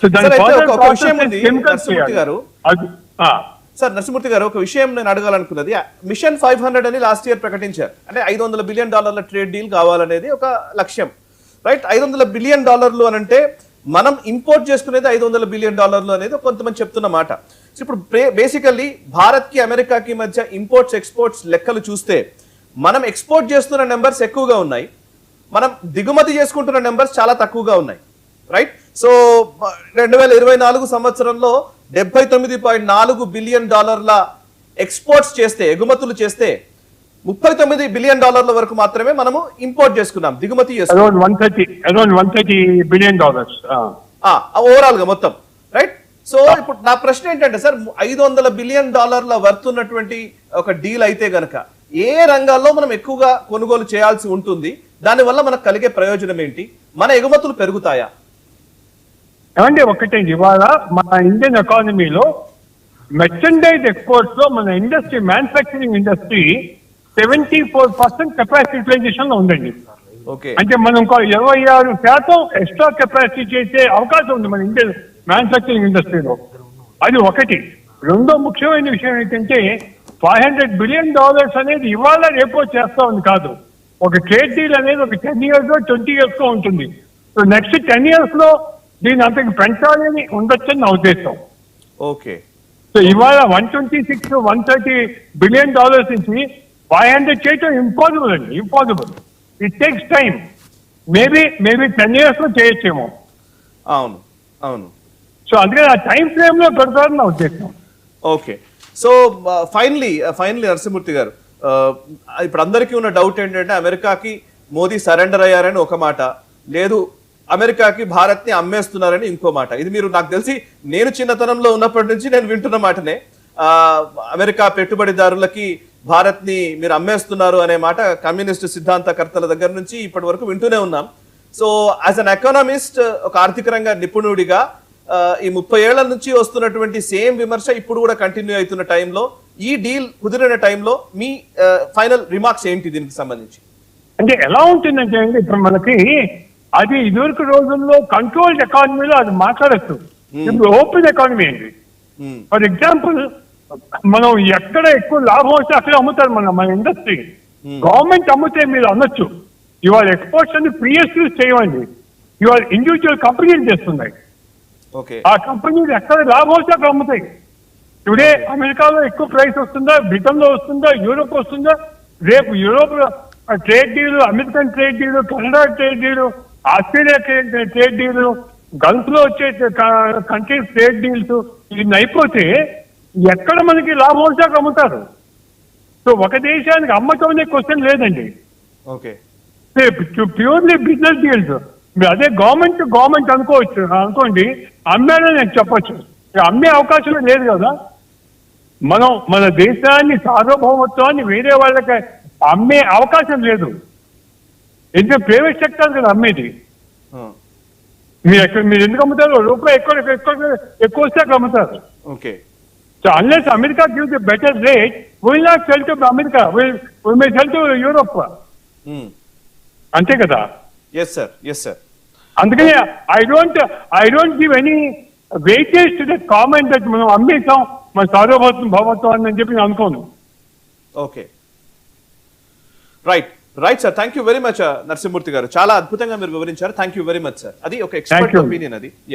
So దాని ఒక విషయం ఉంది నరసింహమూర్తి గారు. సార్ నరసింహమూర్తి గారు, ఒక విషయం నేను అడగాలనుకున్నది, మిషన్ 500 అని లాస్ట్ ఇయర్ ప్రకటించారు. అంటే $500 బిలియన్ ట్రేడ్ డీల్ కావాలనేది ఒక లక్ష్యం, రైట్? $500 బిలియన్ అని అంటే మనం ఇంపోర్ట్ చేసుకునేది $500 బిలియన్ అనేది కొంతమంది చెప్తున్న మాట. సో ఇప్పుడు బేసికల్లీ భారత్ కి అమెరికాకి మధ్య ఇంపోర్ట్స్ ఎక్స్పోర్ట్స్ లెక్కలు చూస్తే మనం ఎక్స్పోర్ట్ చేస్తున్న నెంబర్స్ ఎక్కువగా ఉన్నాయి, మనం దిగుమతి చేసుకుంటున్న నెంబర్స్ చాలా తక్కువగా ఉన్నాయి, రైట్? సో 2024 సంవత్సరంలో $79.4 బిలియన్ ఎక్స్పోర్ట్స్ చేస్తే, ఎగుమతులు చేస్తే $39 బిలియన్ వరకు మాత్రమే మనము ఇంపోర్ట్ చేసుకున్నాం, దిగుమతి చేసుకున్నాం. 130 బిలియన్ ఓవరాల్ గా మొత్తం, రైట్? సో ఇప్పుడు నా ప్రశ్న ఏంటంటే సార్, $500 బిలియన్ వర్త్ ఉన్నటువంటి ఒక డీల్ అయితే గనక ఏ రంగాల్లో మనం ఎక్కువగా కొనుగోలు చేయాల్సి ఉంటుంది, దానివల్ల మనకు కలిగే ప్రయోజనం ఏంటి, మన ఎగుమతులు పెరుగుతాయా? ఏమంటే ఒకటే, ఇవాళ మన ఇండియన్ ఎకానమీలో మెర్చండైజ్ ఎక్స్పోర్ట్స్ లో మన industry, manufacturing industry 74% capacity utilisation లో ఉందండి. అంటే మనం 26% ఎక్స్ట్రా కెపాసిటీ చేసే అవకాశం ఉంది మన ఇండియన్ మ్యానుఫ్యాక్చరింగ్ ఇండస్ట్రీలో. అది ఒకటి. రెండో ముఖ్యమైన విషయం ఏంటంటే $500 బిలియన్ అనేది ఇవాళ రేపో చేస్తా ఉంది కాదు. ఒక ట్రేడ్ డీల్ అనేది ఒక 10 years 20 years ఉంటుంది. సో నెక్స్ట్ 10 years లో దీని అంతకు పెంచాలని ఉండొచ్చని నా ఉద్దేశం. ఓకే. సో ఇవాళ 126-130 బిలియన్ నుంచి 500 చేయటం ఇంపాసిబుల్ అండి, impossible. It takes time. Maybe 10 years లో చేయొచ్చేమో. అవును, అవును. సో అందుకని ఆ టైం ఫ్రేమ్ లో పెడతారని నా ఉద్దేశం. ఓకే. సో ఫైనలీ నరసింహమూర్తి గారు, ఇప్పుడు అందరికీ ఉన్న డౌట్ ఏంటంటే అమెరికాకి మోదీ సరెండర్ అయ్యారని ఒక మాట, లేదు అమెరికాకి భారత్ ని అమ్మేస్తున్నారని ఇంకో మాట. ఇది మీరు, నాకు తెలిసి నేను చిన్నతనంలో ఉన్నప్పటి నుంచి నేను వింటున్న మాటనే. అమెరికా పెట్టుబడిదారులకి భారత్ ని మీరు అమ్మేస్తున్నారు అనే మాట కమ్యూనిస్ట్ సిద్ధాంతకర్తల దగ్గర నుంచి ఇప్పటి వరకు వింటూనే ఉన్నాం. సో యాజ్ అన్ ఎకానమిస్ట్, ఒక ఆర్థిక రంగ నిపుణుడిగా ఈ 30 ఏళ్ల నుంచి వస్తున్నటువంటి సేమ్ విమర్శ ఇప్పుడు కూడా కంటిన్యూ అవుతున్న టైంలో, ఈ డీల్ కుదిరిన టైంలో మీ ఫైనల్ రిమార్క్స్ ఏంటి దీనికి సంబంధించి? అంటే ఎలా ఉంటుందంటే అండి, ఇప్పుడు మనకి అది ఇదివరకు రోజుల్లో కంట్రోల్డ్ ఎకానమీలో అది మాట్లాడచ్చు. ఇప్పుడు ఓపెన్ ఎకానమీ అండి. ఫర్ ఎగ్జాంపుల్, మనం ఎక్కడ ఎక్కువ లాభం వస్తే అక్కడే అమ్ముతారు మన ఇండస్ట్రీ. గవర్నమెంట్ అమ్మితే మీరు అనొచ్చు ఇవాళ ఎక్స్పోర్ట్స్ అని ప్రీఎస్క్యూజ్ చేయమండి, ఇవాళ ఇండివిజువల్ కంపెనీలు చేస్తున్నాయి. ఆ కంపెనీలు ఎక్కడ లాభం వస్తే అక్కడ అమ్ముతాయి. టుడే అమెరికాలో ఎక్కువ ప్రైస్ వస్తుందా, బ్రిటన్ లో వస్తుందా, యూరోప్ వస్తుందా, రేపు Europe trade deal, American trade deal, Canada trade deal, Australia trade deal, Gulf లో వచ్చే కంట్రీస్ ట్రేడ్ డీల్స్, ఇవి అయిపోతే ఎక్కడ మనకి లాభం వస్తే అక్కడ అమ్ముతారు. సో ఒక దేశానికి అమ్మటం అనే క్వశ్చన్ లేదండి. Purely business deals. అదే గవర్నమెంట్ అనుకోండి, అమ్మాడని నేను చెప్పొచ్చు. అమ్మే అవకాశం లేదు కదా. మనం మన దేశాన్ని, సార్వభౌమత్వాన్ని వేరే వాళ్ళకి అమ్మే అవకాశం లేదు. ఎందుకంటే ప్రైవేట్ సెక్టర్ కదా అమ్మేది. మీరు ఎందుకు అమ్ముతారు? రూపాయి ఎక్కువ వస్తే అక్కడ అమ్ముతారు. So unless America gives a better rate, will not sell to America, we may sell to Europe. అంతే కదా. అందుకని I don't give any weightage to that comment that మనం అమ్మేసాం మన సార్వభౌమత్వాన్ని అని చెప్పి నేను అనుకోను. Okay, right sir. Thank you very much Narasimhamurthy garu, చాలా అద్భుతంగా మీరు వివరించారు. Thank you very much sir. అది ఒక ఎక్స్పర్ట్ ఒపీనియన్ అది.